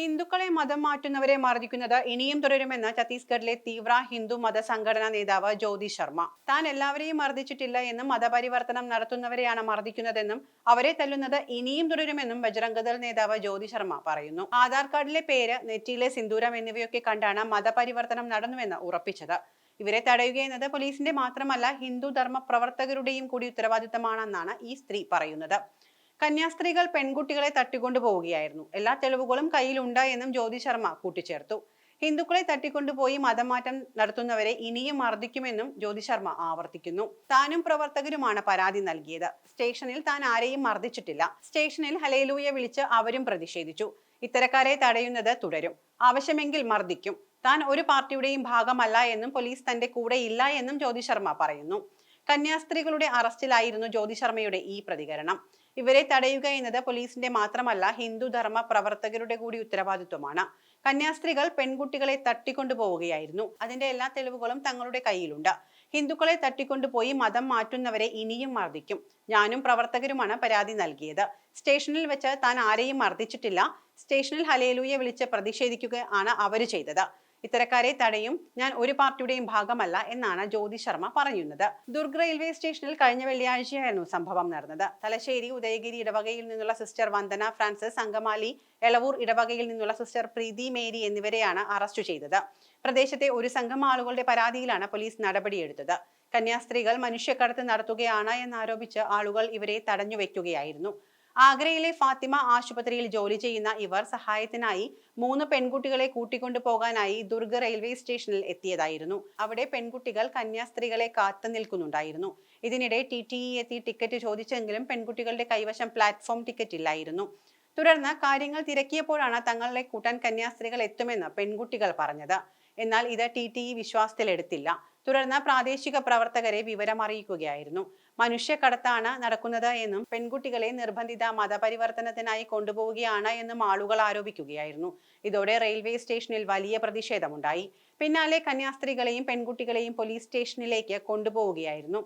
ഹിന്ദുക്കളെ മതം മാറ്റുന്നവരെ മർദ്ദിക്കുന്നത് ഇനിയും തുടരുമെന്ന് ഛത്തീസ്ഗഡിലെ തീവ്ര ഹിന്ദു മത സംഘടനാ നേതാവ് ജ്യോതി ശർമ്മ. താൻ എല്ലാവരെയും മർദ്ദിച്ചിട്ടില്ല എന്നും മതപരിവർത്തനം നടത്തുന്നവരെയാണ് മർദ്ദിക്കുന്നതെന്നും അവരെ തല്ലുന്നത് ഇനിയും തുടരുമെന്നും ബജ്റംഗ് നേതാവ് ജ്യോതി ശർമ്മ പറയുന്നു. ആധാർ കാർഡിലെ പേര്, നെറ്റിയിലെ സിന്ദൂരം എന്നിവയൊക്കെ കണ്ടാണ് മതപരിവർത്തനം നടന്നുവെന്ന് ഉറപ്പിച്ചത്. ഇവരെ തടയുകയെന്നത് പോലീസിന്റെ മാത്രമല്ല ഹിന്ദു ധർമ്മ പ്രവർത്തകരുടെയും കൂടി ഉത്തരവാദിത്തമാണെന്നാണ് ഈ സ്ത്രീ പറയുന്നത്. കന്യാസ്ത്രീകൾ പെൺകുട്ടികളെ തട്ടിക്കൊണ്ടുപോവുകയായിരുന്നു. എല്ലാ തെളിവുകളും കയ്യിലുണ്ട് എന്നും ജ്യോതി ശർമ്മ കൂട്ടിച്ചേർത്തു. ഹിന്ദുക്കളെ തട്ടിക്കൊണ്ടുപോയി മതം മാറ്റം നടത്തുന്നവരെ ഇനിയും മർദ്ദിക്കുമെന്നും ജ്യോതി ശർമ്മ ആവർത്തിക്കുന്നു. താനും പ്രവർത്തകരുമാണ് പരാതി നൽകിയത്. സ്റ്റേഷനിൽ താൻ ആരെയും മർദ്ദിച്ചിട്ടില്ല. സ്റ്റേഷനിൽ ഹല്ലേലൂയ വിളിച്ച് അവരും പ്രതിഷേധിച്ചു. ഇത്തരക്കാരെ തടയുന്നത് തുടരും. ആവശ്യമെങ്കിൽ മർദ്ദിക്കും. താൻ ഒരു പാർട്ടിയുടെയും ഭാഗമല്ല എന്നും പോലീസ് തന്റെ കൂടെ ഇല്ല എന്നും ജ്യോതി ശർമ്മ പറയുന്നു. കന്യാസ്ത്രീകളുടെ അറസ്റ്റിലായിരുന്നു ജ്യോതി ശർമ്മയുടെ ഈ പ്രതികരണം. ഇവരെ തടയുക എന്നത് പോലീസിന്റെ മാത്രമല്ല ഹിന്ദു ധർമ്മ പ്രവർത്തകരുടെ കൂടി ഉത്തരവാദിത്വമാണ്. കന്യാസ്ത്രീകൾ പെൺകുട്ടികളെ തട്ടിക്കൊണ്ടുപോവുകയായിരുന്നു. അതിന്റെ എല്ലാ തെളിവുകളും തങ്ങളുടെ കയ്യിലുണ്ട്. ഹിന്ദുക്കളെ തട്ടിക്കൊണ്ടുപോയി മതം മാറ്റുന്നവരെ ഇനിയും മർദ്ദിക്കും. ഞാനും പ്രവർത്തകരുമാണ് പരാതി നൽകിയത്. സ്റ്റേഷനിൽ വെച്ച് താൻ ആരെയും മർദ്ദിച്ചിട്ടില്ല. സ്റ്റേഷനിൽ ഹല്ലേലൂയ വിളിച്ച് പ്രതിഷേധിക്കുകയാണ് അവര് ചെയ്തത്. ഇത്തരക്കാരെ തടയും. ഞാൻ ഒരു പാർട്ടിയുടെയും ഭാഗമല്ല എന്നാണ് ജ്യോതി ശർമ്മ പറയുന്നത്. ദുർഗ് റെയിൽവേ സ്റ്റേഷനിൽ കഴിഞ്ഞ വെള്ളിയാഴ്ചയായിരുന്നു സംഭവം നടന്നത്. തലശ്ശേരി ഉദയഗിരി ഇടവകയിൽ നിന്നുള്ള സിസ്റ്റർ വന്ദന ഫ്രാൻസിസ്, അങ്കമാലി എളവൂർ ഇടവകയിൽ നിന്നുള്ള സിസ്റ്റർ പ്രീതി മേരി എന്നിവരെയാണ് അറസ്റ്റ് ചെയ്തത്. പ്രദേശത്തെ ഒരു സംഘം ആളുകളുടെ പരാതിയിലാണ് പോലീസ് നടപടിയെടുത്തത്. കന്യാസ്ത്രീകൾ മനുഷ്യക്കടത്ത് നടത്തുകയാണ് എന്നാരോപിച്ച് ആളുകൾ ഇവരെ തടഞ്ഞു വെക്കുകയായിരുന്നു. ആഗ്രയിലെ ഫാത്തിമ ആശുപത്രിയിൽ ജോലി ചെയ്യുന്ന ഇവർ സഹായത്തിനായി 3 പെൺകുട്ടികളെ കൂട്ടിക്കൊണ്ടു പോകാനായി ദുർഗ് റെയിൽവേ സ്റ്റേഷനിൽ എത്തിയതായിരുന്നു. അവിടെ പെൺകുട്ടികൾ കന്യാസ്ത്രീകളെ കാത്തു നിൽക്കുന്നുണ്ടായിരുന്നു. ഇതിനിടെ TTE എത്തി ടിക്കറ്റ് ചോദിച്ചെങ്കിലും പെൺകുട്ടികളുടെ കൈവശം പ്ലാറ്റ്ഫോം ടിക്കറ്റ് ഇല്ലായിരുന്നു. തുടർന്ന് കാര്യങ്ങൾ തിരക്കിയപ്പോഴാണ് തങ്ങളെ കൂട്ടാൻ കന്യാസ്ത്രീകൾ എത്തുമെന്ന് പെൺകുട്ടികൾ പറഞ്ഞത്. എന്നാൽ ഇത് TTE വിശ്വാസത്തിലെടുത്തില്ല. തുടർന്ന് പ്രാദേശിക പ്രവർത്തകരെ വിവരമറിയിക്കുകയായിരുന്നു. മനുഷ്യക്കടത്താണ് നടക്കുന്നത് എന്നും പെൺകുട്ടികളെ നിർബന്ധിത മതപരിവർത്തനത്തിനായി കൊണ്ടുപോവുകയാണ് എന്നും ആളുകൾ ആരോപിക്കുകയായിരുന്നു. ഇതോടെ റെയിൽവേ സ്റ്റേഷനിൽ വലിയ പ്രതിഷേധമുണ്ടായി. പിന്നാലെ കന്യാസ്ത്രീകളെയും പെൺകുട്ടികളെയും പോലീസ് സ്റ്റേഷനിലേക്ക് കൊണ്ടുപോവുകയായിരുന്നു.